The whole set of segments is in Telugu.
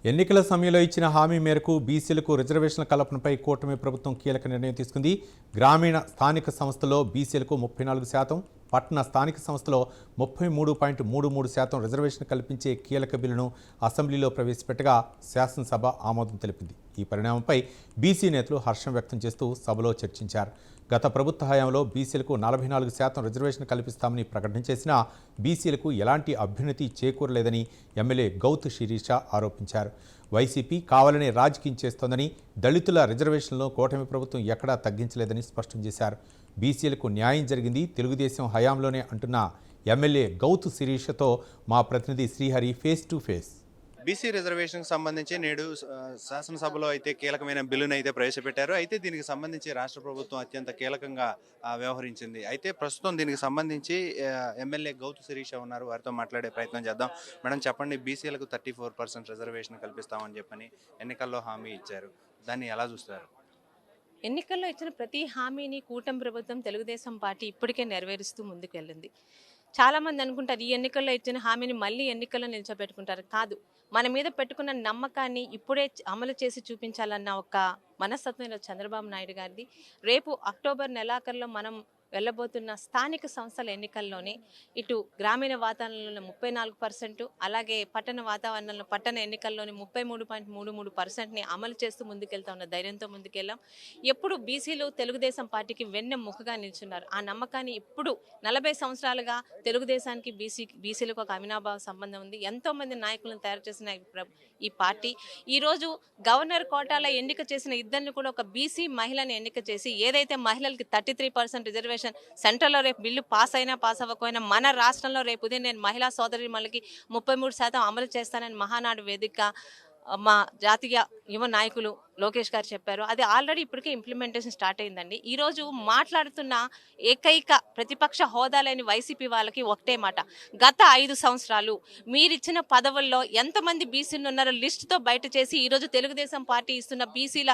ఎన్నికల సమయంలో ఇచ్చిన హామీ మేరకు బీసీలకు రిజర్వేషన్ల కల్పనపై కూటమి ప్రభుత్వం కీలక నిర్ణయం తీసుకుంది. గ్రామీణ స్థానిక సంస్థలో బీసీలకు 34%, పట్టణ స్థానిక సంస్థలో 33.33% రిజర్వేషన్ కల్పించే కీలక బిల్లును అసెంబ్లీలో ప్రవేశపెట్టగా శాసనసభ ఆమోదం తెలిపింది. ఈ పరిణామంపై బీసీ నేతలు హర్షం వ్యక్తం చేస్తూ సభలో చర్చించారు. గత ప్రభుత్వ హయాంలో బీసీలకు 44% రిజర్వేషన్ కల్పిస్తామని ప్రకటన చేసినా బీసీలకు ఎలాంటి అభ్యున్నతి చేకూరలేదని ఎమ్మెల్యే గౌతు శిరీష ఆరోపించారు. వైసీపీ కావాలనే రాజకీయం చేస్తోందని, దళితుల రిజర్వేషన్లను కూటమి ప్రభుత్వం ఎక్కడా తగ్గించలేదని స్పష్టం చేశారు. బీసీలకు న్యాయం జరిగింది తెలుగుదేశం హయాంలోనే అంటున్న ఎమ్మెల్యే గౌతు శిరీషతో మా ప్రతినిధి Srihari face to face. BC రిజర్వేషన్కి సంబంధించి నేడు శాసనసభలో అయితే కీలకమైన బిల్లును అయితే ప్రవేశపెట్టారు. అయితే దీనికి సంబంధించి రాష్ట్ర ప్రభుత్వం అత్యంత కీలకంగా వ్యవహరించింది. అయితే ప్రస్తుతం దీనికి సంబంధించి ఎమ్మెల్యే గౌతు శిరీష ఉన్నారు, వారితో మాట్లాడే ప్రయత్నం చేద్దాం. మేడం చెప్పండి, బీసీలకు 34% రిజర్వేషన్ కల్పిస్తామని చెప్పని ఎన్నికల్లో హామీ ఇచ్చారు, దాన్ని ఎలా చూస్తారు? ఎన్నికల్లో ఇచ్చిన ప్రతి హామీని కూటమి ప్రభుత్వం తెలుగుదేశం పార్టీ ఇప్పటికే నెరవేరుస్తూ ముందుకు వెళ్ళింది. చాలామంది అనుకుంటారు ఈ ఎన్నికల్లో ఇచ్చిన హామీని మళ్ళీ ఎన్నికల్లో నిలిచోబెట్టుకుంటారు. కాదు, మన మీద పెట్టుకున్న నమ్మకాన్ని ఇప్పుడే అమలు చేసి చూపించాలన్న ఒక మనస్తత్వం చంద్రబాబు నాయుడు గారిది. రేపు అక్టోబర్ నెలాఖరులో మనం వెళ్ళబోతున్న స్థానిక సంస్థల ఎన్నికల్లోనే ఇటు గ్రామీణ వాతావరణంలో 34%, అలాగే పట్టణ వాతావరణంలో పట్టణ ఎన్నికల్లోని 33.33%ని అమలు చేస్తూ ముందుకెళ్తా ఉన్న ధైర్యంతో ముందుకెళ్ళాం. ఎప్పుడు బీసీలు తెలుగుదేశం పార్టీకి వెన్నెముకగా నిల్చున్నారు. ఆ నమ్మకాన్ని ఇప్పుడు 40 సంవత్సరాలుగా తెలుగుదేశానికి బీసీలకు ఒక అవినాభావ సంబంధం ఉంది. ఎంతోమంది నాయకులను తయారు చేసిన ఈ పార్టీ ఈరోజు గవర్నర్ కోటాలో ఎన్నిక చేసిన ఇద్దరిని కూడా ఒక బీసీ మహిళని ఎన్నిక చేసి ఏదైతే మహిళలకి 33% రిజర్వేషన్ సెంట్రల్లో రేపు బిల్లు పాస్ అయినా పాస్ అవ్వకపోయినా మన రాష్ట్రంలో రేపు ఉదయం నేను మహిళా సోదరిమణులకి 33% అమలు చేస్తానని మహానాడు వేదిక మా జాతీయ యువ నాయకులు లోకేష్ గారు చెప్పారు. అది ఆల్రెడీ ఇప్పటికే ఇంప్లిమెంటేషన్ స్టార్ట్ అయిందండి. ఈరోజు మాట్లాడుతున్న ఏకైక ప్రతిపక్ష హోదా లేని వైసీపీ వాళ్ళకి ఒకటే మాట, గత 5 సంవత్సరాలు మీరిచ్చిన పదవుల్లో ఎంతమంది బీసీలు ఉన్నారో లిస్టుతో బయట చేసి ఈరోజు తెలుగుదేశం పార్టీ ఇస్తున్న బీసీల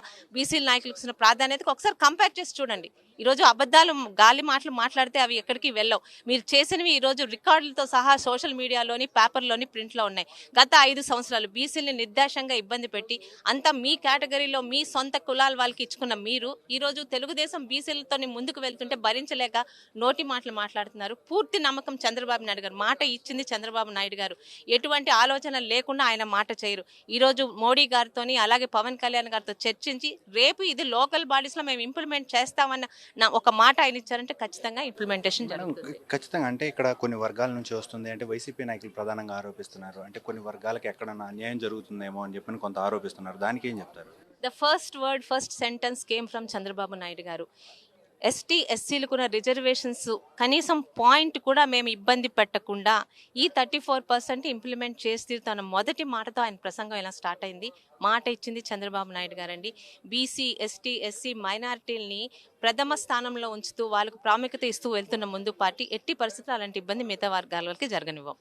నాయకులకు ఇస్తున్న ప్రాధాన్యతకు ఒకసారి కంపేర్ చేసి చూడండి. ఈరోజు అబద్ధాలు గాలి మాటలు మాట్లాడితే అవి ఎక్కడికి వెళ్ళవు. మీరు చేసినవి ఈరోజు రికార్డులతో సహా సోషల్ మీడియాలోని, పేపర్లోని, ప్రింట్లో ఉన్నాయి. గత 5 సంవత్సరాలు బీసీలని నిర్దేశంగా ఇబ్బంది పెట్టి అంతా మీ కేటగిరీలో మీ సొంత కులాల వాళ్ళకి ఇచ్చుకున్న మీరు ఈరోజు తెలుగుదేశం బీసీలతో ముందుకు వెళ్తుంటే భరించలేక నోటి మాటలు మాట్లాడుతున్నారు. పూర్తి నమ్మకం చంద్రబాబు నాయుడు గారు, మాట ఇచ్చింది చంద్రబాబు నాయుడు గారు, ఎటువంటి ఆలోచన లేకుండా ఆయన మాట చేయరు. ఈరోజు మోడీ గారితోని అలాగే పవన్ కళ్యాణ్ గారితో చర్చించి రేపు ఇది లోకల్ బాడీస్లో మేము ఇంప్లిమెంట్ చేస్తామన్న ఒక మాట ఆయన ఇచ్చారంటే ఖచ్చితంగా ఇంప్లిమెంటేషన్ జరుగుతుంది. ఖచ్చితంగా. అంటే ఇక్కడ కొన్ని వర్గాల నుంచి వస్తుంది అంటే వైసీపీ నాయకులు ప్రధానంగా ఆరోపిస్తున్నారు, అంటే కొన్ని వర్గాలకు ఎక్కడన్నా అన్యాయం జరుగుతుందేమో అని చెప్పి కొంత ఆరోపిస్తున్నారు, దానికి ఏం చెప్తారు? The first sentence came from Chandrababu Naidu గారు. ఎస్టీ ఎస్సీలకు ఉన్న రిజర్వేషన్స్ కనీసం పాయింట్ కూడా మేము ఇబ్బంది పెట్టకుండా ఈ 34% ఇంప్లిమెంట్ చేసి తీరుతాను మొదటి మాటతో ఆయన ప్రసంగం ఇలా స్టార్ట్ అయింది. మాట ఇచ్చింది చంద్రబాబు నాయుడు గారండి. బీసీ, ఎస్టీ, ఎస్సీ మైనారిటీలని ప్రథమ స్థానంలో ఉంచుతూ వాళ్ళకు ప్రాముఖ్యత ఇస్తూ వెళ్తున్న ముందు పార్టీ ఎట్టి పరిస్థితులు అలాంటి ఇబ్బంది మిగతా వర్గాల వాళ్ళకి జరగనివ్వం.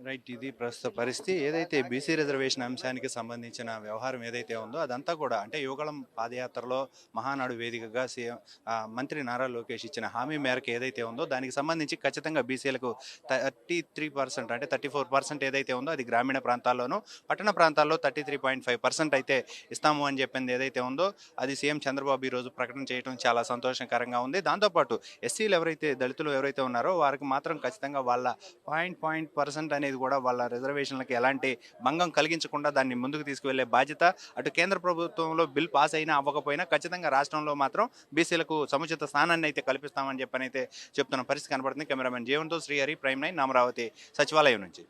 రైట్, ఇది ప్రస్తుత పరిస్థితి. ఏదైతే బీసీ రిజర్వేషన్ అంశానికి సంబంధించిన వ్యవహారం ఏదైతే ఉందో అదంతా కూడా అంటే యువగళం పాదయాత్రలో మహానాడు వేదికగా సీఎం మంత్రి నారా లోకేష్ ఇచ్చిన హామీ మేరకు ఏదైతే ఉందో దానికి సంబంధించి ఖచ్చితంగా బీసీలకు 33% అంటే 34% ఏదైతే ఉందో అది గ్రామీణ ప్రాంతాల్లోనూ, పట్టణ ప్రాంతాల్లో 33.5% అయితే ఇస్తాము అని చెప్పింది ఏదైతే ఉందో అది సీఎం చంద్రబాబు ఈరోజు ప్రకటన చేయడం చాలా సంతోషకరంగా ఉంది. దాంతోపాటు ఎస్సీలు ఎవరైతే దళితులు ఎవరైతే ఉన్నారో వారికి మాత్రం ఖచ్చితంగా వాళ్ళ పాయింట్ అనేది కూడా వాళ్ళ రిజర్వేషన్లకి ఎలాంటి భంగం కలిగించకుండా దాన్ని ముందుకు తీసుకువెళ్లే బాధ్యత అటు కేంద్ర ప్రభుత్వంలో బిల్ పాస్ అయినా అవ్వకపోయినా ఖచ్చితంగా రాష్ట్రంలో మాత్రం బీసీలకు సముచిత స్థానాన్ని అయితే కల్పిస్తామని చెప్పనైతే చెప్తున్న పరిస్థితి కనబడుతుంది. కెమెరామెన్ జీవన్తో శ్రీహరి, ప్రైమ్ 9, అమరావతి సచివాలయం నుంచి.